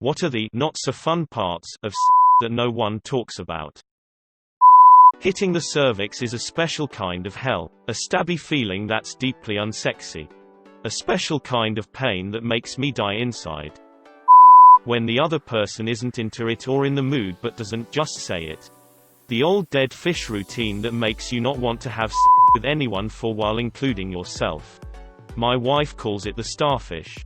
What are the not-so-fun parts of that no one talks about? Hitting the cervix is a special kind of hell, a stabby feeling that's deeply unsexy. A special kind of pain that makes me die inside. When the other person isn't into it or in the mood but doesn't just say it. The old dead fish routine that makes you not want to have with anyone for a while, including yourself. My wife calls it the starfish.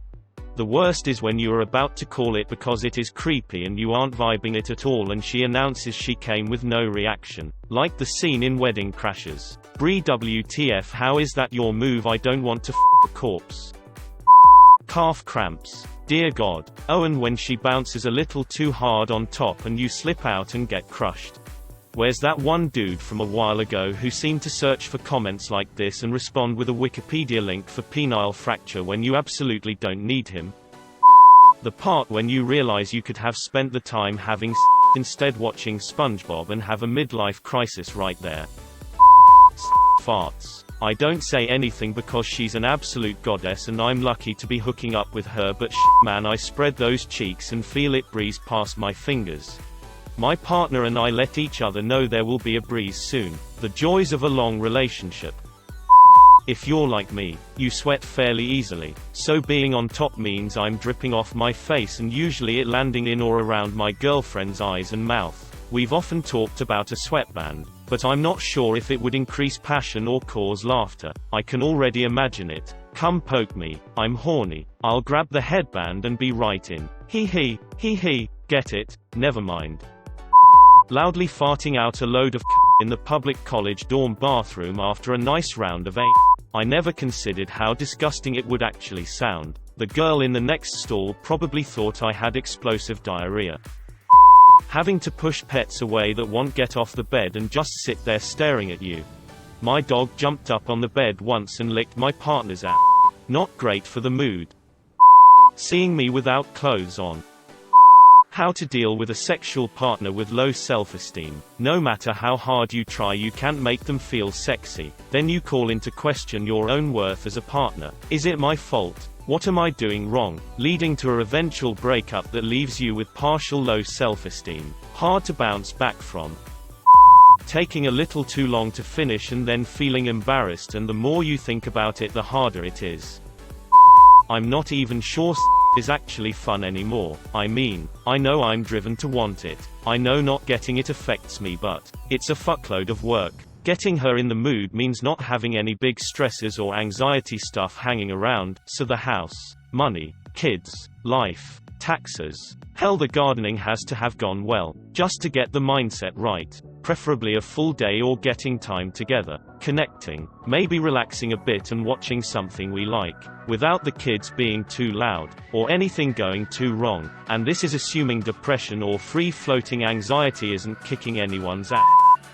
The worst is when you are about to call it because it is creepy and you aren't vibing it at all and she announces she came with no reaction. Like the scene in Wedding Crashers. Brie WTF, how is that your move? I don't want to a corpse. Calf cramps. Dear God. Oh, and when she bounces a little too hard on top and you slip out and get crushed. Where's that one dude from a while ago who seemed to search for comments like this and respond with a Wikipedia link for penile fracture when you absolutely don't need him? The part when you realize you could have spent the time having instead watching SpongeBob and have a midlife crisis right there. Farts. I don't say anything because she's an absolute goddess and I'm lucky to be hooking up with her, but man, I spread those cheeks and feel it breeze past my fingers. My partner and I let each other know there will be a breeze soon. The joys of a long relationship. If you're like me, you sweat fairly easily, so being on top means I'm dripping off my face and usually it landing in or around my girlfriend's eyes and mouth. We've often talked about a sweatband, but I'm not sure if it would increase passion or cause laughter. I can already imagine it. Come poke me, I'm horny. I'll grab the headband and be right in. Hee hee, get it? Never mind. Loudly farting out a load of in the public college dorm bathroom after a nice round of I never considered how disgusting it would actually sound. The girl in the next stall probably thought I had explosive diarrhea. Having to push pets away that won't get off the bed and just sit there staring at you. My dog jumped up on the bed once and licked my partner's ass. Not great for the mood. Seeing me without clothes on. How to deal with a sexual partner with low self-esteem. No matter how hard you try, you can't make them feel sexy. Then you call into question your own worth as a partner. Is it my fault? What am I doing wrong? Leading to a eventual breakup that leaves you with partial low self-esteem. Hard to bounce back from. Taking a little too long to finish and then feeling embarrassed, and the more you think about it the harder it is. I'm not even sure is actually fun anymore. I mean, I know I'm driven to want it. I know not getting it affects me, but it's a fuckload of work. Getting her in the mood means not having any big stresses or anxiety stuff hanging around, so the house, money, kids, life, taxes. Hell, the gardening has to have gone well, just to get the mindset right. Preferably a full day or getting time together, connecting, maybe relaxing a bit and watching something we like, without the kids being too loud, or anything going too wrong. And this is assuming depression or free-floating anxiety isn't kicking anyone's ass.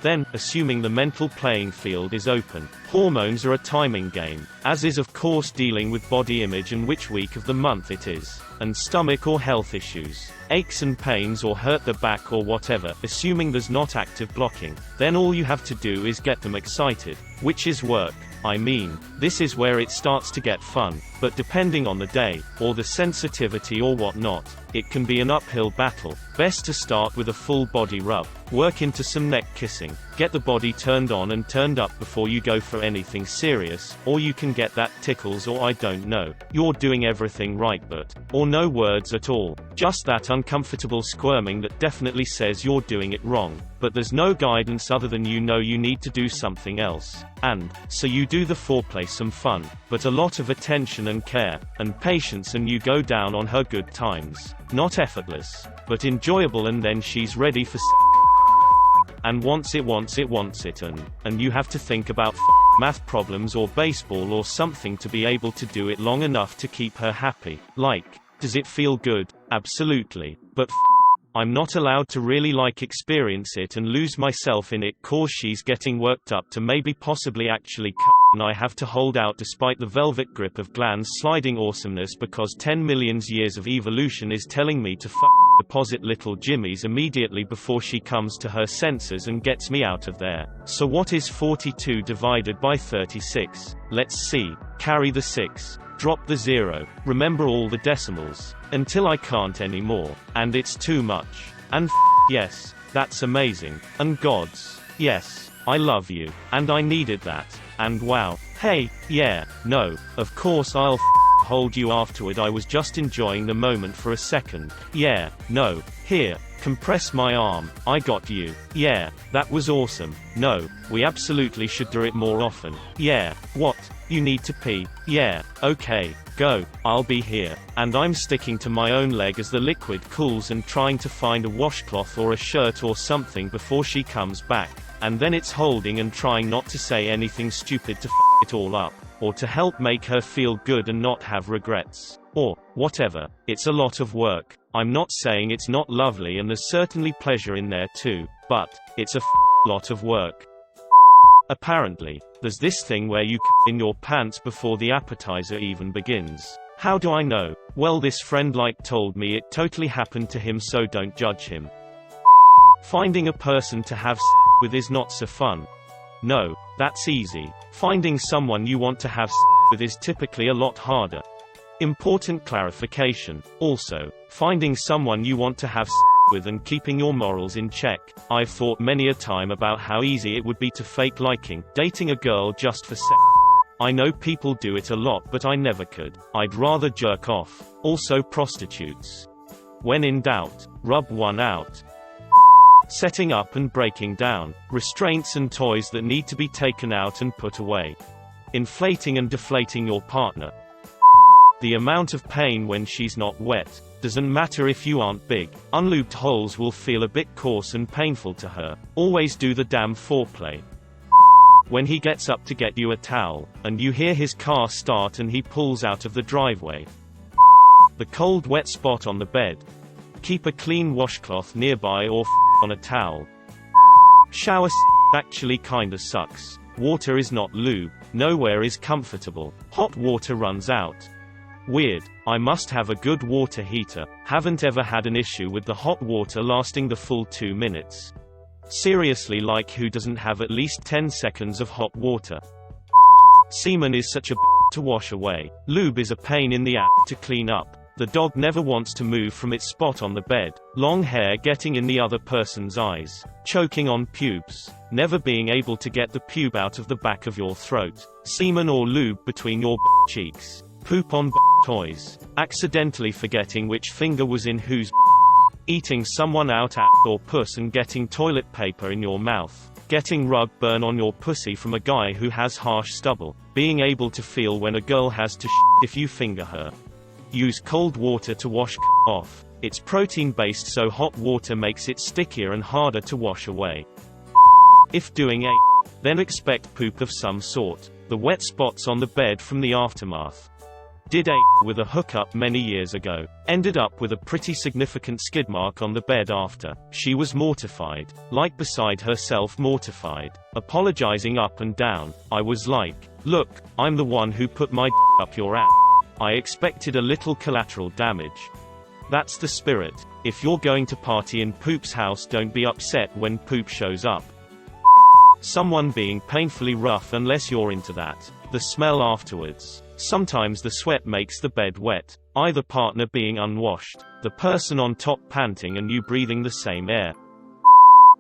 Then, assuming the mental playing field is open. Hormones are a timing game, as is of course dealing with body image and which week of the month it is, and stomach or health issues, aches and pains or hurt the back or whatever, assuming there's not active blocking. Then all you have to do is get them excited, which is work. I mean, this is where it starts to get fun, but depending on the day, or the sensitivity or whatnot, it can be an uphill battle. Best to start with a full body rub, work into some neck kissing, get the body turned on and turned up before you go for anything serious, or you can get that tickles or I don't know, you're doing everything right but, or no words at all, just that uncomfortable squirming that definitely says you're doing it wrong, but there's no guidance other than you know you need to do something else. And, so you do the foreplay some fun, but a lot of attention and care, and patience, and you go down on her good times. Not effortless, but enjoyable, and then she's ready for and wants it and you have to think about math problems or baseball or something to be able to do it long enough to keep her happy. Like, does it feel good? Absolutely. But I'm not allowed to really experience it and lose myself in it cause she's getting worked up to maybe possibly actually and I have to hold out despite the velvet grip of glands sliding awesomeness because 10 million years of evolution is telling me to deposit little Jimmy's immediately before she comes to her senses and gets me out of there. So what is 42 divided by 36? Let's see. Carry the 6. Drop the 0. Remember all the decimals. Until I can't anymore. And it's too much. And yes. That's amazing. And gods. Yes. I love you. And I needed that. And wow. Hey, yeah. No. Of course I'll hold you afterward. I was just enjoying the moment for a second. Yeah. No. Here. Compress my arm. I got you. Yeah. That was awesome. No. We absolutely should do it more often. Yeah. What? You need to pee. Yeah. Okay. Go. I'll be here. And I'm sticking to my own leg as the liquid cools and trying to find a washcloth or a shirt or something before she comes back. And then it's holding and trying not to say anything stupid to it all up. Or to help make her feel good and not have regrets. Or whatever. It's a lot of work. I'm not saying it's not lovely and there's certainly pleasure in there too. But it's a lot of work. Apparently, there's this thing where you in your pants before the appetizer even begins. How do I know? Well, this friend told me it totally happened to him, so don't judge him. Finding a person to have with is not so fun. No, that's easy. Finding someone you want to have with is typically a lot harder. Important clarification. Also, finding someone you want to have with and keeping your morals in check. I've thought many a time about how easy it would be to fake dating a girl just for sex. I know people do it a lot, but I never could. I'd rather jerk off. Also prostitutes. When in doubt, rub one out. Setting up and breaking down. Restraints and toys that need to be taken out and put away. Inflating and deflating your partner. The amount of pain when she's not wet. Doesn't matter if you aren't big. Unlubed holes will feel a bit coarse and painful to her. Always do the damn foreplay. When he gets up to get you a towel, and you hear his car start and he pulls out of the driveway. The cold wet spot on the bed. Keep a clean washcloth nearby or on a towel. Shower actually kinda sucks. Water is not lube. Nowhere is comfortable. Hot water runs out. Weird. I must have a good water heater. Haven't ever had an issue with the hot water lasting the full 2 minutes. Seriously, who doesn't have at least 10 seconds of hot water? Semen is such a to wash away. Lube is a pain in the to clean up. The dog never wants to move from its spot on the bed. Long hair getting in the other person's eyes. Choking on pubes. Never being able to get the pube out of the back of your throat. Semen or lube between your cheeks. Poop on toys. Accidentally forgetting which finger was in whose. Eating someone out or puss and getting toilet paper in your mouth. Getting rug burn on your pussy from a guy who has harsh stubble. Being able to feel when a girl has to if you finger her. Use cold water to wash off. It's protein based, so hot water makes it stickier and harder to wash away. If doing then expect poop of some sort. The wet spots on the bed from the aftermath. Did with a hookup many years ago. Ended up with a pretty significant skid mark on the bed after. She was mortified. Beside herself, mortified. Apologizing up and down. I was like, look, I'm the one who put my up your ass. I expected a little collateral damage. That's the spirit. If you're going to party in Poop's house, don't be upset when Poop shows up. Someone being painfully rough unless you're into that. The smell afterwards. Sometimes the sweat makes the bed wet. Either partner being unwashed. The person on top panting and you breathing the same air.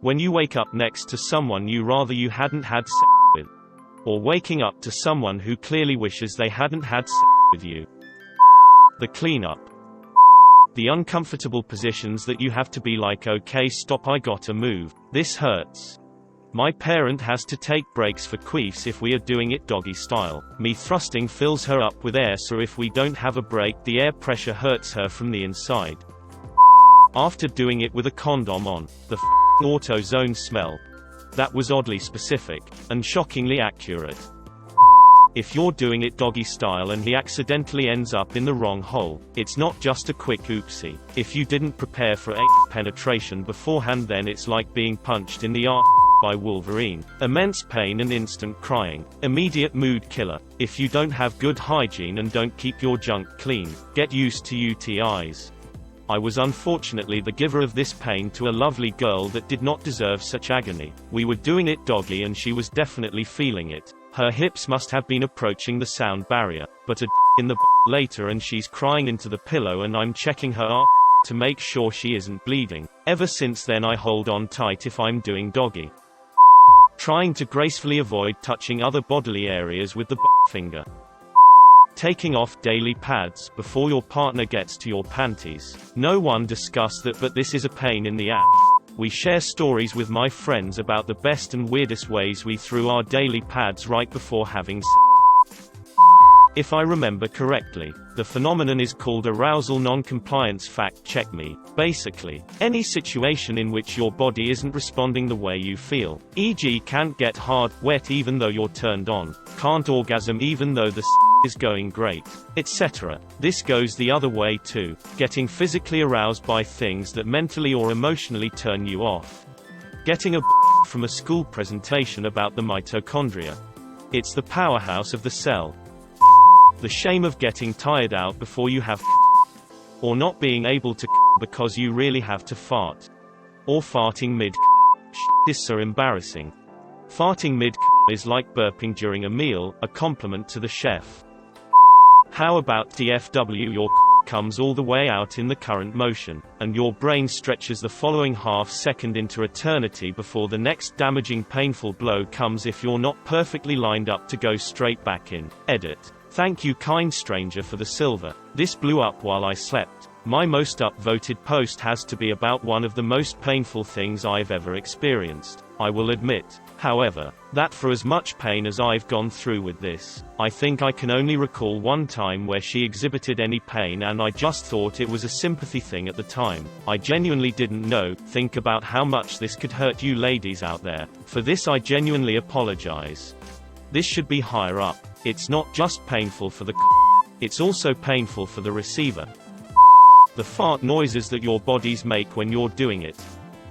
When you wake up next to someone you rather hadn't had sex with. Or waking up to someone who clearly wishes they hadn't had sex with you. The cleanup. The uncomfortable positions that you have to be like, okay, stop, I gotta move. This hurts. My parent has to take breaks for queefs if we are doing it doggy style. Me thrusting fills her up with air, so if we don't have a break the air pressure hurts her from the inside. After doing it with a condom on. The AutoZone smell. That was oddly specific. And shockingly accurate. If you're doing it doggy style and he accidentally ends up in the wrong hole, it's not just a quick oopsie. If you didn't prepare for penetration beforehand, then it's like being punched in the arse. by Wolverine. Immense pain and instant crying. Immediate mood killer. If you don't have good hygiene and don't keep your junk clean, get used to UTIs. I was unfortunately the giver of this pain to a lovely girl that did not deserve such agony. We were doing it doggy and she was definitely feeling it. Her hips must have been approaching the sound barrier, but a in the later and she's crying into the pillow and I'm checking her to make sure she isn't bleeding. Ever since then I hold on tight if I'm doing doggy. Trying to gracefully avoid touching other bodily areas with the finger. Taking off daily pads before your partner gets to your panties. No one discussed that, but this is a pain in the ass. We share stories with my friends about the best and weirdest ways we threw our daily pads right before having sex. If I remember correctly, the phenomenon is called arousal non-compliance. Fact check me. Basically, any situation in which your body isn't responding the way you feel. E.g., can't get hard, wet even though you're turned on, can't orgasm even though the is going great, etc. This goes the other way too, getting physically aroused by things that mentally or emotionally turn you off. Getting a from a school presentation about the mitochondria. It's the powerhouse of the cell. The shame of getting tired out before you have or not being able to because you really have to fart. Or farting mid This is so embarrassing. Farting mid is like burping during a meal, a compliment to the chef. How about DFW? Your comes all the way out in the current motion, and your brain stretches the following half second into eternity before the next damaging painful blow comes if you're not perfectly lined up to go straight back in. Edit. Thank you kind stranger for the silver. This blew up while I slept. My most upvoted post has to be about one of the most painful things I've ever experienced. I will admit, however, that for as much pain as I've gone through with this, I think I can only recall one time where she exhibited any pain and I just thought it was a sympathy thing at the time. I genuinely didn't know. Think about how much this could hurt you ladies out there. For this I genuinely apologize. This should be higher up. It's not just painful for the it's also painful for the receiver. The fart noises that your bodies make when you're doing it.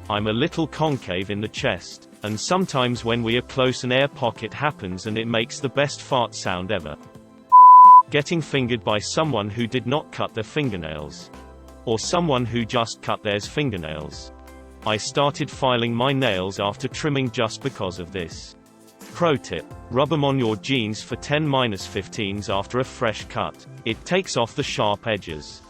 I'm a little concave in the chest, and sometimes when we are close an air pocket happens and it makes the best fart sound ever. Getting fingered by someone who did not cut their fingernails. Or someone who just cut theirs fingernails. I started filing my nails after trimming just because of this. Pro tip: rub them on your jeans for 10-15s after a fresh cut. It takes off the sharp edges.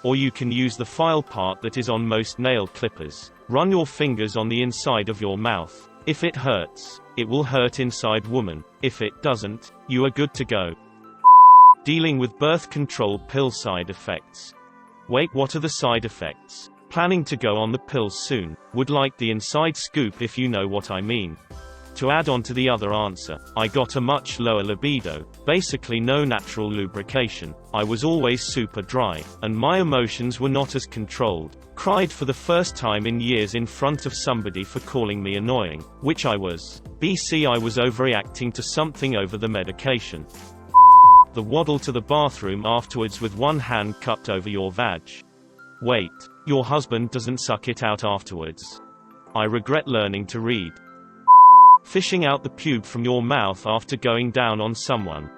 Or you can use the file part that is on most nail clippers. Run your fingers on the inside of your mouth. If it hurts, it will hurt inside woman. If it doesn't, you are good to go. Dealing with birth control pill side effects. Wait, what are the side effects? Planning to go on the pills soon. Would like the inside scoop if you know what I mean. To add on to the other answer, I got a much lower libido, basically no natural lubrication, I was always super dry, and my emotions were not as controlled. Cried for the first time in years in front of somebody for calling me annoying, which I was. BC I was overreacting to something over the medication. The waddle to the bathroom afterwards with one hand cupped over your vag. Wait, your husband doesn't suck it out afterwards? I regret learning to read. Fishing out the pube from your mouth after going down on someone.